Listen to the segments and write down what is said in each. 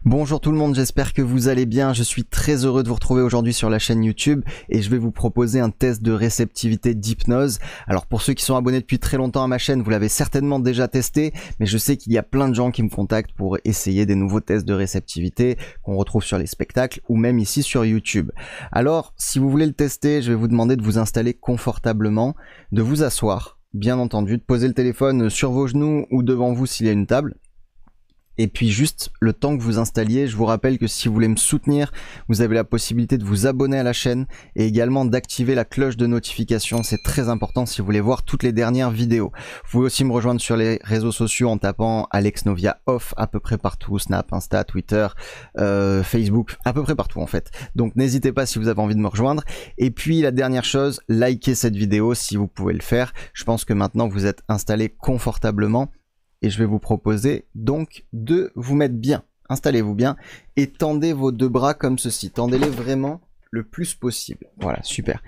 Bonjour tout le monde, j'espère que vous allez bien. Je suis très heureux de vous retrouver aujourd'hui sur la chaîne YouTube et je vais vous proposer un test de réceptivité d'hypnose. Alors pour ceux qui sont abonnés depuis très longtemps à ma chaîne, vous l'avez certainement déjà testé, mais je sais qu'il y a plein de gens qui me contactent pour essayer des nouveaux tests de réceptivité qu'on retrouve sur les spectacles ou même ici sur YouTube. Alors si vous voulez le tester, je vais vous demander de vous installer confortablement, de vous asseoir, bien entendu, de poser le téléphone sur vos genoux ou devant vous s'il y a une table. Et puis juste le temps que vous installiez, je vous rappelle que si vous voulez me soutenir, vous avez la possibilité de vous abonner à la chaîne et également d'activer la cloche de notification. C'est très important si vous voulez voir toutes les dernières vidéos. Vous pouvez aussi me rejoindre sur les réseaux sociaux en tapant Alex Novia Off à peu près partout, Snap, Insta, Twitter, Facebook, à peu près partout en fait. Donc n'hésitez pas si vous avez envie de me rejoindre. Et puis la dernière chose, likez cette vidéo si vous pouvez le faire. Je pense que maintenant vous êtes installé confortablement. Et je vais vous proposer donc de vous mettre bien, installez-vous bien et tendez vos deux bras comme ceci, tendez-les vraiment le plus possible, voilà, super.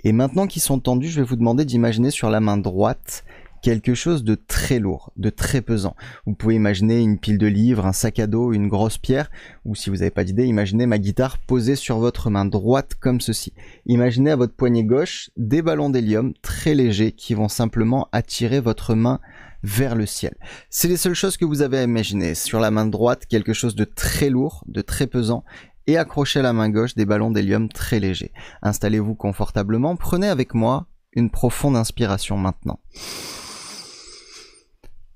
Et maintenant qu'ils sont tendus, je vais vous demander d'imaginer sur la main droite quelque chose de très lourd, de très pesant. Vous pouvez imaginer une pile de livres, un sac à dos, une grosse pierre, ou si vous n'avez pas d'idée, imaginez ma guitare posée sur votre main droite comme ceci. Imaginez à votre poignet gauche des ballons d'hélium très légers qui vont simplement attirer votre main vers le ciel. C'est les seules choses que vous avez à imaginer. Sur la main droite, quelque chose de très lourd, de très pesant, et accrochez à la main gauche des ballons d'hélium très légers. Installez-vous confortablement, prenez avec moi une profonde inspiration maintenant.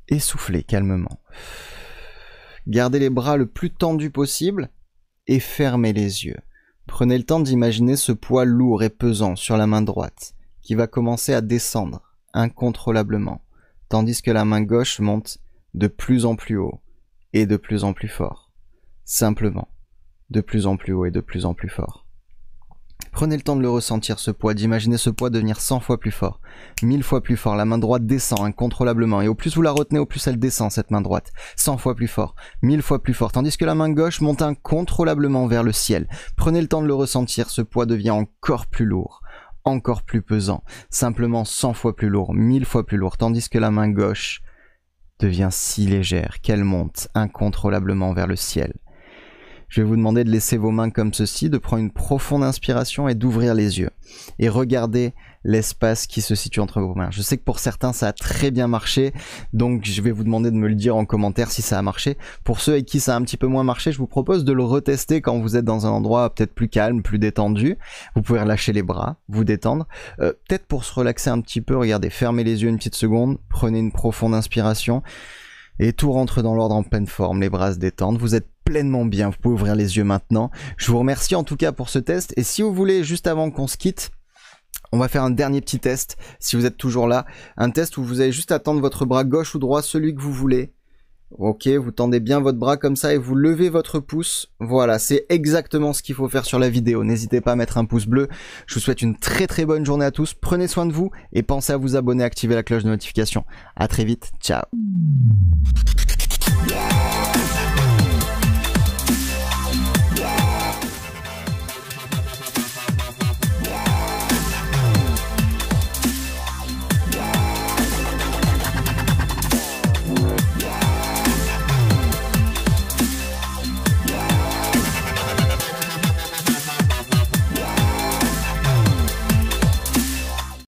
Et soufflez calmement. Gardez les bras le plus tendus possible et fermez les yeux. Prenez le temps d'imaginer ce poids lourd et pesant sur la main droite qui va commencer à descendre incontrôlablement, tandis que la main gauche monte de plus en plus haut et de plus en plus fort. Simplement, de plus en plus haut et de plus en plus fort. Prenez le temps de le ressentir, ce poids, d'imaginer ce poids devenir 100 fois plus fort, 1000 fois plus fort. La main droite descend incontrôlablement et au plus vous la retenez, au plus elle descend, cette main droite. 100 fois plus fort, 1000 fois plus fort, tandis que la main gauche monte incontrôlablement vers le ciel. Prenez le temps de le ressentir, ce poids devient encore plus lourd, encore plus pesant, simplement 100 fois plus lourd, 1000 fois plus lourd, tandis que la main gauche devient si légère qu'elle monte incontrôlablement vers le ciel. Je vais vous demander de laisser vos mains comme ceci, de prendre une profonde inspiration et d'ouvrir les yeux. Et regardez l'espace qui se situe entre vos mains. Je sais que pour certains ça a très bien marché, donc je vais vous demander de me le dire en commentaire si ça a marché. Pour ceux avec qui ça a un petit peu moins marché, je vous propose de le retester quand vous êtes dans un endroit peut-être plus calme, plus détendu. Vous pouvez relâcher les bras, vous détendre. Peut-être pour se relaxer un petit peu, regardez, fermez les yeux une petite seconde, prenez une profonde inspiration. Et tout rentre dans l'ordre en pleine forme, les bras se détendent, vous êtes pleinement bien, vous pouvez ouvrir les yeux maintenant. Je vous remercie en tout cas pour ce test, et si vous voulez, juste avant qu'on se quitte, on va faire un dernier petit test, si vous êtes toujours là, un test où vous allez juste attendre votre bras gauche ou droit, celui que vous voulez. Ok, vous tendez bien votre bras comme ça et vous levez votre pouce. Voilà, c'est exactement ce qu'il faut faire sur la vidéo. N'hésitez pas à mettre un pouce bleu. Je vous souhaite une très très bonne journée à tous. Prenez soin de vous et pensez à vous abonner, à activer la cloche de notification. À très vite, ciao.